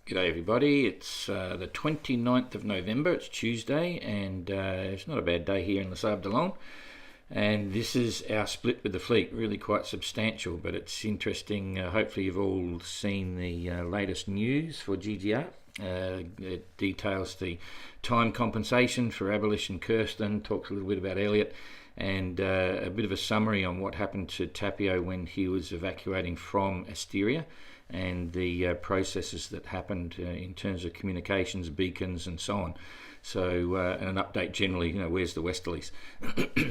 G'day everybody, it's the 29th of November, it's Tuesday, and it's not a bad day here in the Sable d'Olonne. And this is our split with the fleet, really quite substantial, but it's interesting. Hopefully you've all seen the latest news for GGR. It details the time compensation for Abolish and Kirsten, talks a little bit about Elliot, and a bit of a summary on what happened to Tapio when he was evacuating from Asteria, and the processes that happened in terms of communications, beacons and so on. So an update generally, where's the Westerlies?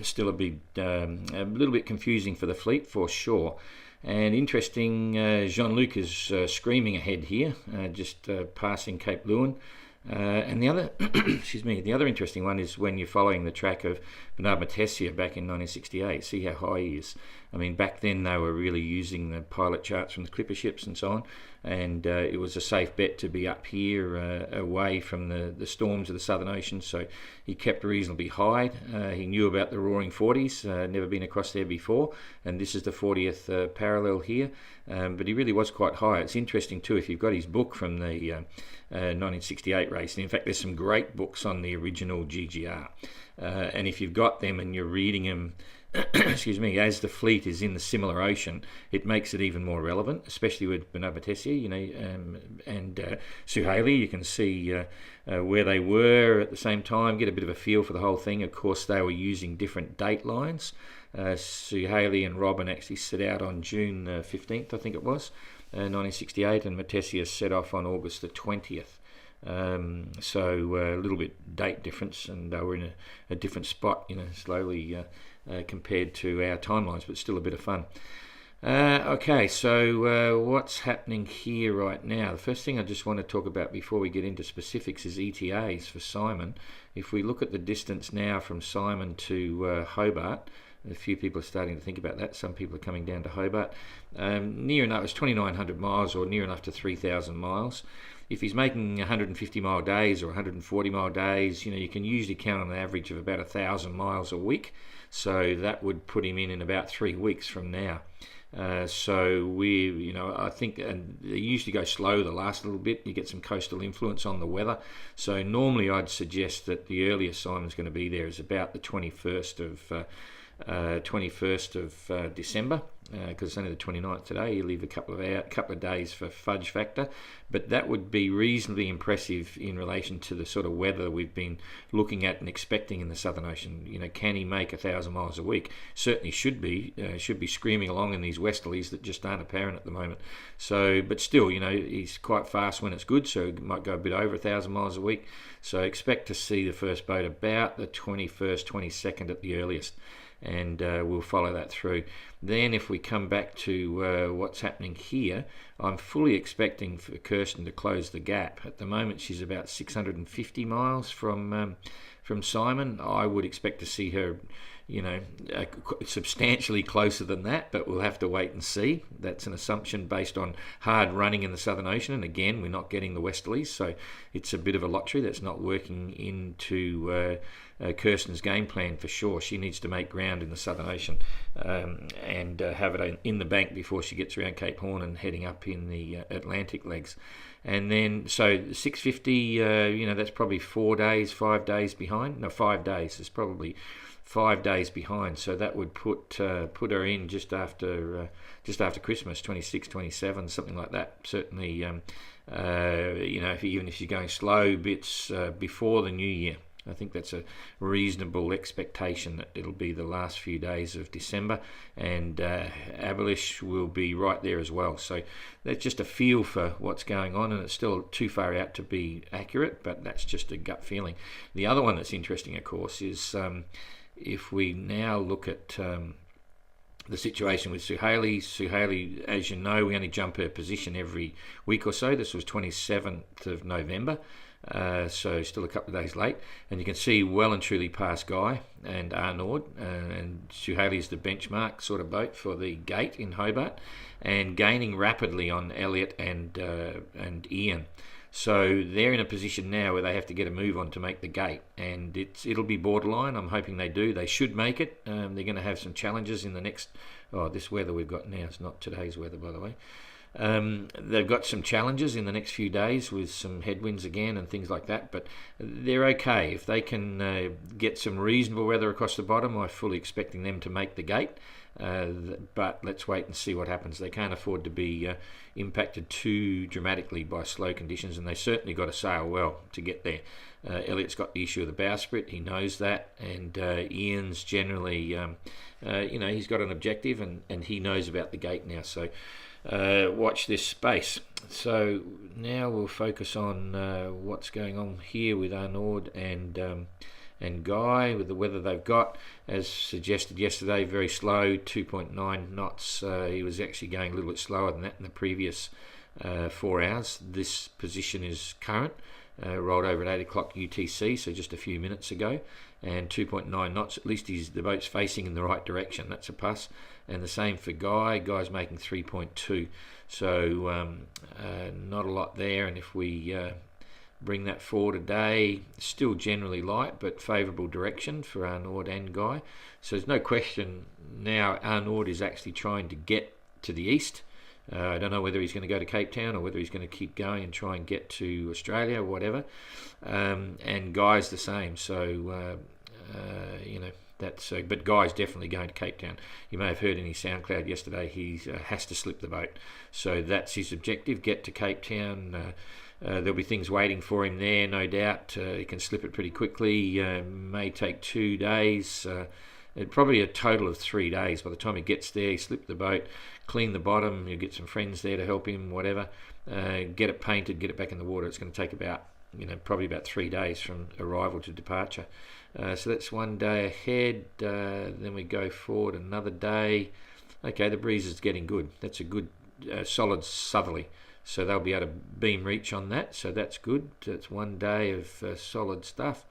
Still a little bit confusing for the fleet for sure. And interesting, Jean-Luc is screaming ahead here, just passing Cape Lewin. And the other, the other interesting one is when you're following the track of Bernard Matessia back in 1968. See how high he is. I mean, back then they were really using the pilot charts from the clipper ships and so on, and it was a safe bet to be up here, away from the storms of the Southern Ocean. So he kept reasonably high. He knew about the Roaring Forties, never been across there before, and this is the 40th parallel here. But he really was quite high. It's interesting too, if you've got his book from the 1968 race, and in fact there's some great books on the original GGR, and if you've got them and you're reading them excuse me, as the fleet is in the similar ocean, it makes it even more relevant, especially with Bernard Matessia, and Suhaili. You can see where they were at the same time, get a bit of a feel for the whole thing. Of course, they were using different date lines. Suhaili and Robin actually set out on June 15th, I think it was, 1968, and Matessia set off on August the 20th. So a little bit date difference, and they were in a different spot, slowly compared to our timelines, but still a bit of fun. Okay, so what's happening here right now? The first thing I just want to talk about before we get into specifics is ETAs for Simon. If we look at the distance now from Simon to Hobart, a few people are starting to think about that. Some people are coming down to Hobart. Near enough, it's 2,900 miles or near enough to 3,000 miles. If he's making 150 mile days or 140 mile days, you can usually count on an average of about 1,000 miles a week. So that would put him in about 3 weeks from now. So I think, and they usually go slow the last little bit. You get some coastal influence on the weather. So normally I'd suggest that the earliest Simon's going to be there is about the 21st of December, because it's only the 29th today. You leave a couple of days for fudge factor, but that would be reasonably impressive in relation to the sort of weather we've been looking at and expecting in the Southern Ocean. Can he make 1,000 miles a week? Certainly should be screaming along in these westerlies that just aren't apparent at the moment. So, but still, he's quite fast when it's good, so he might go a bit over 1,000 miles a week. So expect to see the first boat about the 21st, 22nd at the earliest. And we'll follow that through. Then if we come back to what's happening here, I'm fully expecting for Kirsten to close the gap. At the moment she's about 650 miles from Simon. I would expect to see her substantially closer than that, but we'll have to wait and see. That's an assumption based on hard running in the Southern Ocean, and again we're not getting the westerlies, so it's a bit of a lottery that's not working into Kirsten's game plan for sure. She needs to make ground in the Southern Ocean and have it in the bank before she gets around Cape Horn and heading up in the Atlantic legs. And then, so 650, that's probably 5 days behind. No, 5 days. It's probably 5 days behind. So that would put her in just after Christmas, 26, 27, something like that. Certainly, even if she's going slow bits before the new year. I think that's a reasonable expectation that it'll be the last few days of December, and Abolish will be right there as well. So that's just a feel for what's going on, and it's still too far out to be accurate, but that's just a gut feeling. The other one that's interesting, of course, is if we now look at the situation with Suhaili. Suhaili, as you know, we only jump her position every week or so. This was 27th of November. So still a couple of days late, and you can see well and truly past Guy and Arnold, and Suhaili is the benchmark sort of boat for the gate in Hobart, and gaining rapidly on Elliot and Ian. So they're in a position now where they have to get a move on to make the gate, and it'll be borderline. I'm hoping they do. They should make it. They're going to have some challenges in the next. This weather we've got now is not today's weather, by the way. They've got some challenges in the next few days with some headwinds again and things like that, but they're okay. If they can get some reasonable weather across the bottom, I'm fully expecting them to make the gate. But let's wait and see what happens. They can't afford to be impacted too dramatically by slow conditions, and they certainly got to sail well to get there. Elliot's got the issue of the bowsprit, he knows that, and Ian's generally, he's got an objective, and he knows about the gate now, so watch this space. So now we'll focus on what's going on here with Arnold and Guy, with the weather they've got. As suggested yesterday, very slow, 2.9 knots. He was actually going a little bit slower than that in the previous 4 hours. This position is current, rolled over at 8 o'clock UTC, so just a few minutes ago, and 2.9 knots. At least the boat's facing in the right direction. That's a plus. And the same for Guy. Guy's making 3.2, so not a lot there. And if we bring that forward a day, still generally light, but favourable direction for Arnold and Guy. So there's no question now Arnold is actually trying to get to the east. I don't know whether he's going to go to Cape Town or whether he's going to keep going and try and get to Australia or whatever. And Guy's the same. So, but Guy's definitely going to Cape Town. You may have heard in his SoundCloud yesterday he has to slip the boat. So that's his objective, get to Cape Town. There'll be things waiting for him there, no doubt. He can slip it pretty quickly. May take 2 days. Probably a total of 3 days. By the time he gets there, he slip the boat, clean the bottom, he'll get some friends there to help him, whatever. Get it painted, get it back in the water. It's going to take probably about 3 days from arrival to departure. So that's 1 day ahead. Then we go forward another day. Okay, the breeze is getting good. That's a good solid southerly. So they'll be able to beam reach on that, so that's good. That's 1 day of solid stuff.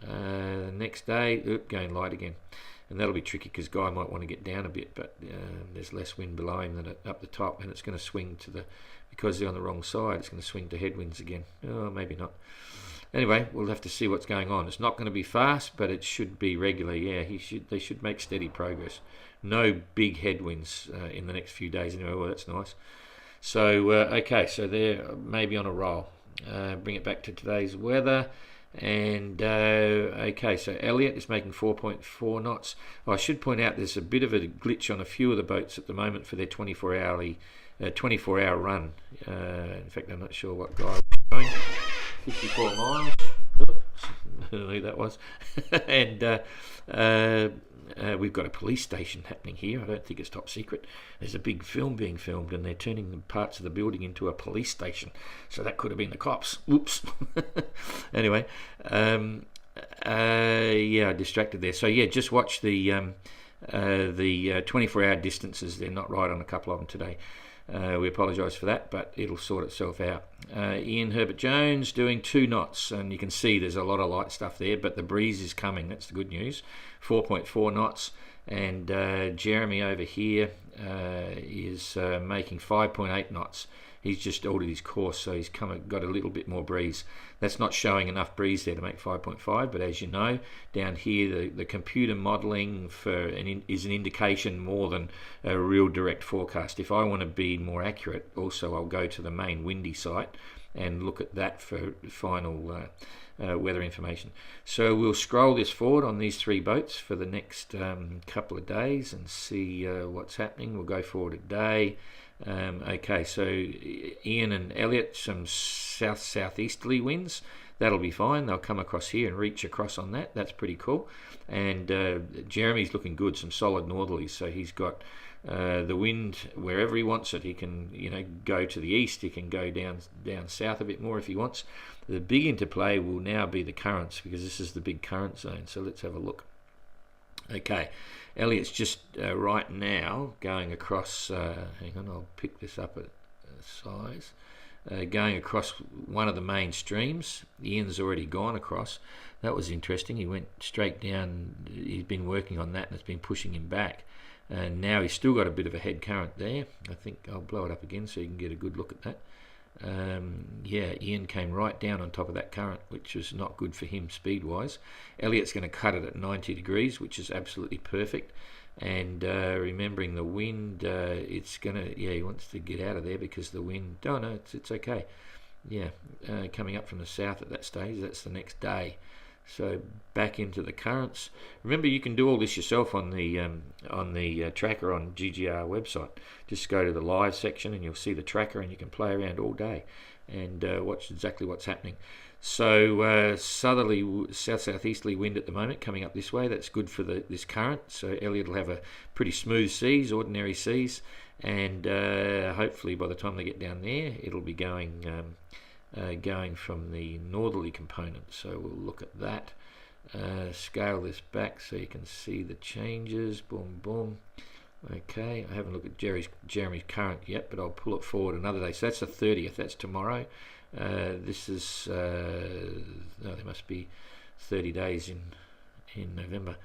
Next day, going light again. And that'll be tricky because Guy might want to get down a bit, but there's less wind below him than up the top, and it's going to swing because they're on the wrong side, it's going to swing to headwinds again. Oh, maybe not. Anyway, we'll have to see what's going on. It's not going to be fast, but it should be regular. Yeah, they should make steady progress. No big headwinds in the next few days anyway. Well, that's nice. So, okay, so they're maybe on a roll. Bring it back to today's weather. And, okay, so Elliot is making 4.4 knots. I should point out there's a bit of a glitch on a few of the boats at the moment for their 24-hour run. In fact, I'm not sure what Guy was going. 54 miles. Oops, I don't know who that was. And we've got a police station happening here. I don't think it's top secret. There's a big film being filmed, and they're turning the parts of the building into a police station. So that could have been the cops. Oops. Anyway, distracted there. So yeah, just watch the 24-hour distances. They're not right on a couple of them today. We apologise for that, but it'll sort itself out. Ian Herbert Jones doing 2 knots, and you can see there's a lot of light stuff there, but the breeze is coming. That's the good news. 4.4 knots, and Jeremy over here is making 5.8 knots. He's just altered his course, so he's got a little bit more breeze. That's not showing enough breeze there to make 5.5, but as you know, down here the computer modelling is an indication more than a real direct forecast. If I want to be more accurate, also I'll go to the main windy site and look at that for final weather information. So we'll scroll this forward on these 3 boats for the next couple of days and see what's happening. We'll go forward a day. Okay, so Ian and Elliot, some southeasterly winds. That'll be fine. They'll come across here and reach across on that. That's pretty cool. And Jeremy's looking good, some solid northerlies. So he's got the wind wherever he wants it. He can, go to the east. He can go down south a bit more if he wants. The big interplay will now be the currents, because this is the big current zone. So let's have a look. Okay, Elliot's just right now going across, hang on, I'll pick this up at size, going across one of the main streams. Ian's already gone across. That was interesting. He went straight down. He's been working on that, and it's been pushing him back. And now he's still got a bit of a head current there. I think I'll blow it up again so you can get a good look at that. Ian came right down on top of that current, which was not good for him speed wise. Elliot's going to cut it at 90 degrees, which is absolutely perfect. And remembering the wind, it's gonna, he wants to get out of there because the wind. Oh no, it's okay. Yeah, coming up from the south at that stage. That's the next day. So back into the currents. Remember, you can do all this yourself on the tracker on GGR website. Just go to the live section and you'll see the tracker, and you can play around all day and watch exactly what's happening. So southerly, southeasterly wind at the moment coming up this way. That's good for this current. So Elliot will have a pretty smooth seas, ordinary seas, and hopefully by the time they get down there, it'll be going from the northerly component. So we'll look at that. Scale this back so you can see the changes. Boom, boom. Okay, I haven't looked at Jeremy's current yet, but I'll pull it forward another day. So that's the 30th. That's tomorrow. This is no, there must be 30 days in November.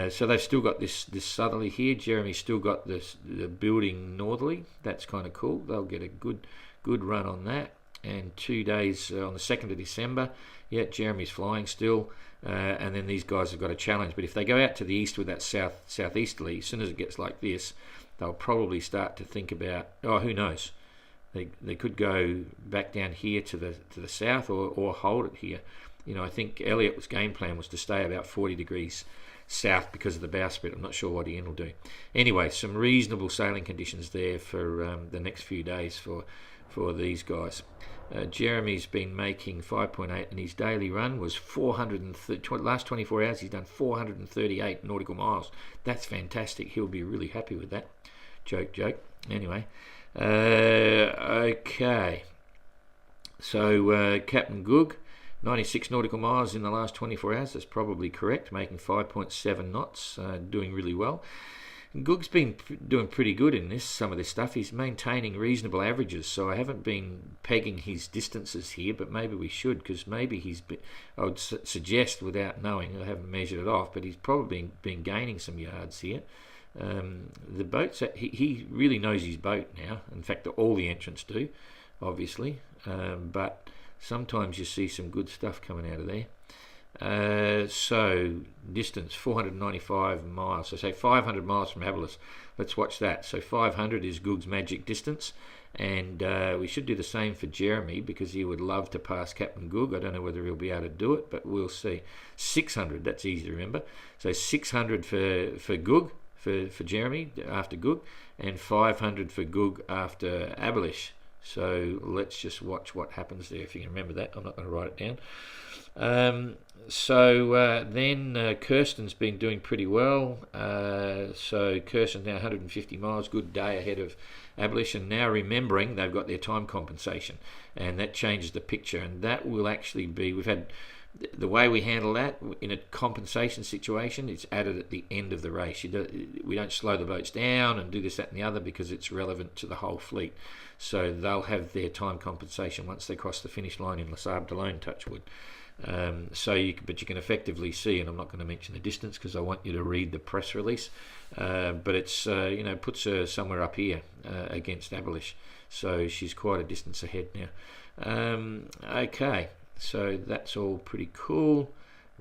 So they've still got this southerly here. Jeremy's still got the building northerly. That's kind of cool. They'll get a good run on that. And 2 days on the 2nd of December. Yeah, Jeremy's flying still. And then these guys have got a challenge. But if they go out to the east with that southeasterly, as soon as it gets like this, they'll probably start to think about, oh, who knows? They could go back down here to the south or hold it here. You know, I think Elliot's game plan was to stay about 40 degrees south because of the bowsprit. I'm not sure what Ian will do. Anyway, some reasonable sailing conditions there for the next few days for these guys. Jeremy's been making 5.8, and his daily run was 430. Last 24 hours, he's done 438 nautical miles. That's fantastic. He'll be really happy with that. Joke. Anyway, okay. So Captain Goog, 96 nautical miles in the last 24 hours. That's probably correct. Making 5.7 knots, doing really well. Goog's been doing pretty good in some of this stuff. He's maintaining reasonable averages, so I haven't been pegging his distances here, but maybe we should, because maybe I would suggest, without knowing, I haven't measured it off, but he's probably been gaining some yards here. The boat's he really knows his boat now. In fact, all the entrants do, obviously, but sometimes you see some good stuff coming out of there. So distance 495 miles, so say 500 miles from Abylos. Let's watch that. So 500 is Goog's magic distance, and we should do the same for Jeremy, because he would love to pass Captain Goog. I don't know whether he'll be able to do it, but we'll see. 600, that's easy to remember. So 600 for Goog, for Jeremy after Goog, and 500 for Goog after Abylos. So let's just watch what happens there, if you can remember that. I'm not going to write it down. Then Kirsten's been doing pretty well. So Kirsten's now 150 miles, good day ahead of Abylos, and now remembering they've got their time compensation, and that changes the picture, and that will actually be, we've had the way we handle that in a compensation situation, it's added at the end of the race. We don't slow the boats down and do this, that and the other, because it's relevant to the whole fleet. So they'll have their time compensation once they cross the finish line in Les Sables d'Olonne, touchwood. But you can effectively see, and I'm not going to mention the distance because I want you to read the press release, but it's puts her somewhere up here against Abylos, so she's quite a distance ahead now. Okay, so that's all pretty cool.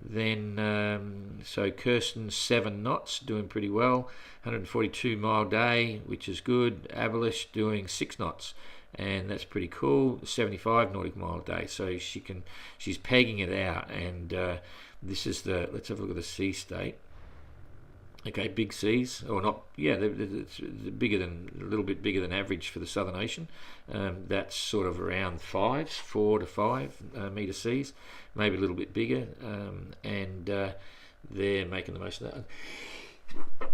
Then so Kirsten 7 knots, doing pretty well, 142 mile day, which is good. Abylos doing 6 knots, and that's pretty cool. 75 nautical mile day, so she's pegging it out. And this is let's have a look at the sea state. Okay, big seas, or not? Yeah, it's a little bit bigger than average for the Southern Ocean. That's sort of around 4 to 5 metre seas, maybe a little bit bigger, and they're making the most of that.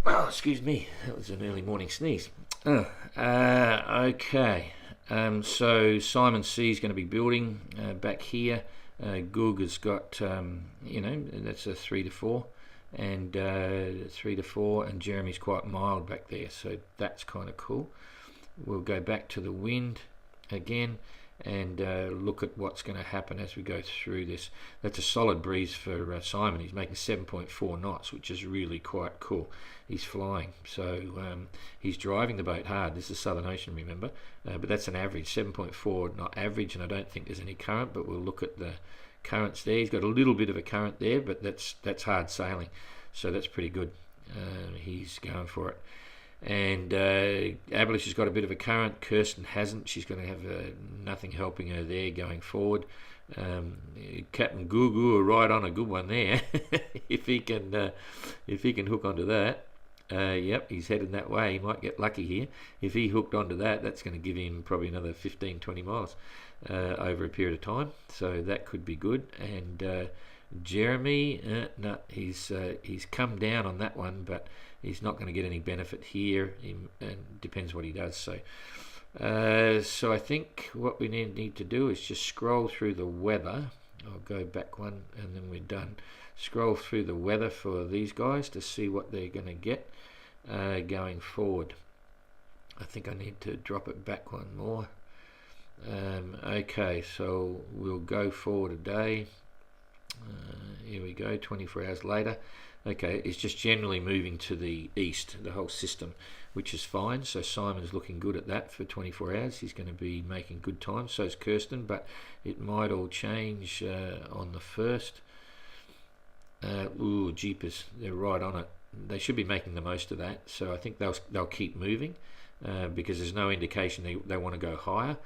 Oh, excuse me, that was an early morning sneeze. Okay, so Simon C is going to be building back here. Goog has got, that's a 3 to 4. And 3 to 4, and Jeremy's quite mild back there, so that's kind of cool. We'll go back to the wind again and look at what's going to happen as we go through this. That's a solid breeze for Simon. He's making 7.4 knots, which is really quite cool. He's flying, so he's driving the boat hard. This is Southern Ocean, remember, but that's an average. 7.4 not average, and I don't think there's any current, but we'll look at the currents there. He's got a little bit of a current there, but that's hard sailing, so that's pretty good. He's going for it. And Ablish has got a bit of a current. Kirsten hasn't. She's going to have nothing helping her there going forward. Captain Gugu are right on a good one there. if he can hook onto that. Yep, he's heading that way. He might get lucky here. If he hooked onto that, that's going to give him probably another 15-20 miles over a period of time. So that could be good. And Jeremy, no, he's come down on that one, but he's not going to get any benefit here. And depends what he does. So I think what we need to do is just scroll through the weather. I'll go back one, and then we're done. Scroll through the weather for these guys to see what they're going to get going forward. I think I need to drop it back one more. Okay, so we'll go forward a day. Here we go, 24 hours later. Okay, it's just generally moving to the east, the whole system, which is fine. So Simon's looking good at that for 24 hours. He's going to be making good time. So is Kirsten, but it might all change on the 1st. Ooh, jeepers, they're right on it. They should be making the most of that. So I think they'll keep moving because there's no indication they want to go higher.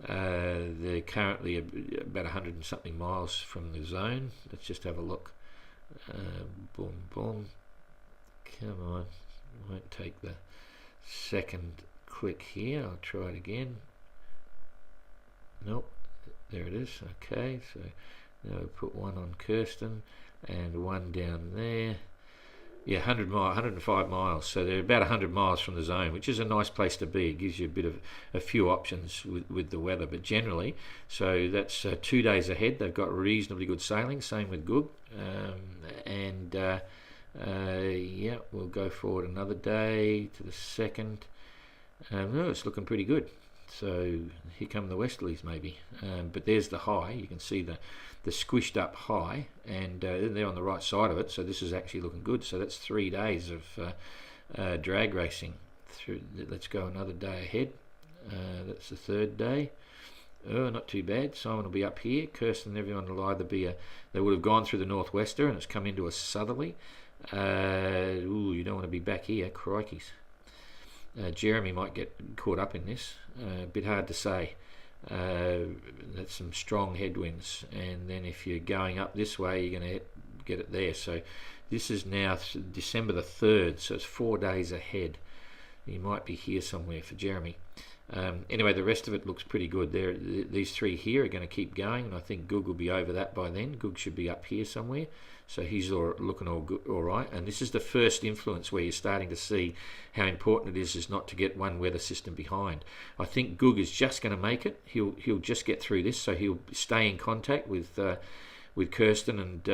They're currently about 100 and something miles from the zone. Let's just have a look. Boom, boom. Come on. Won't take the second click here. I'll try it again. Nope. There it is. Okay, so now we'll put one on Kirsten and one down there. Yeah, 105 miles. So they're about 100 miles from the zone, which is a nice place to be. It gives you a few options with the weather, but generally, so that's 2 days ahead. They've got reasonably good sailing. Same with Gug, yeah, we'll go forward another day to the 2nd. Oh, it's looking pretty good. So here come the westerlies maybe, but there's the high. You can see the squished up high, and they're on the right side of it. So this is actually looking good. So that's 3 days of drag racing. Let's go another day ahead. That's the 3rd day. Oh, not too bad. Simon will be up here. Kirsten and everyone will either be they would have gone through the northwester and it's come into a southerly. Ooh, you don't want to be back here. Crikeys. Jeremy might get caught up in this. A bit hard to say. That's some strong headwinds, and then if you're going up this way, you're going to get it there. So this is now December the 3rd, so it's 4 days ahead. You might be here somewhere for Jeremy. Anyway, the rest of it looks pretty good. These 3 here are going to keep going, and I think Gug will be over that by then. Gug should be up here somewhere. So he's looking all right. And this is the first influence where you're starting to see how important it is not to get one weather system behind. I think Gug is just going to make it. He'll just get through this, so he'll stay in contact with Kirsten and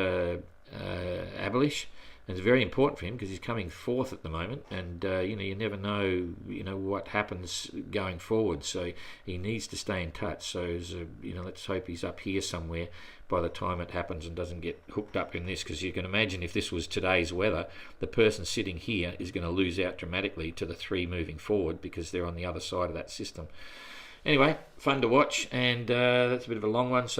Ablish. And it's very important for him because he's coming 4th at the moment, and you never know what happens going forward. So he needs to stay in touch. So let's hope he's up here somewhere by the time it happens and doesn't get hooked up in this, because you can imagine if this was today's weather, the person sitting here is going to lose out dramatically to the 3 moving forward because they're on the other side of that system. Anyway, fun to watch, and that's a bit of a long one. So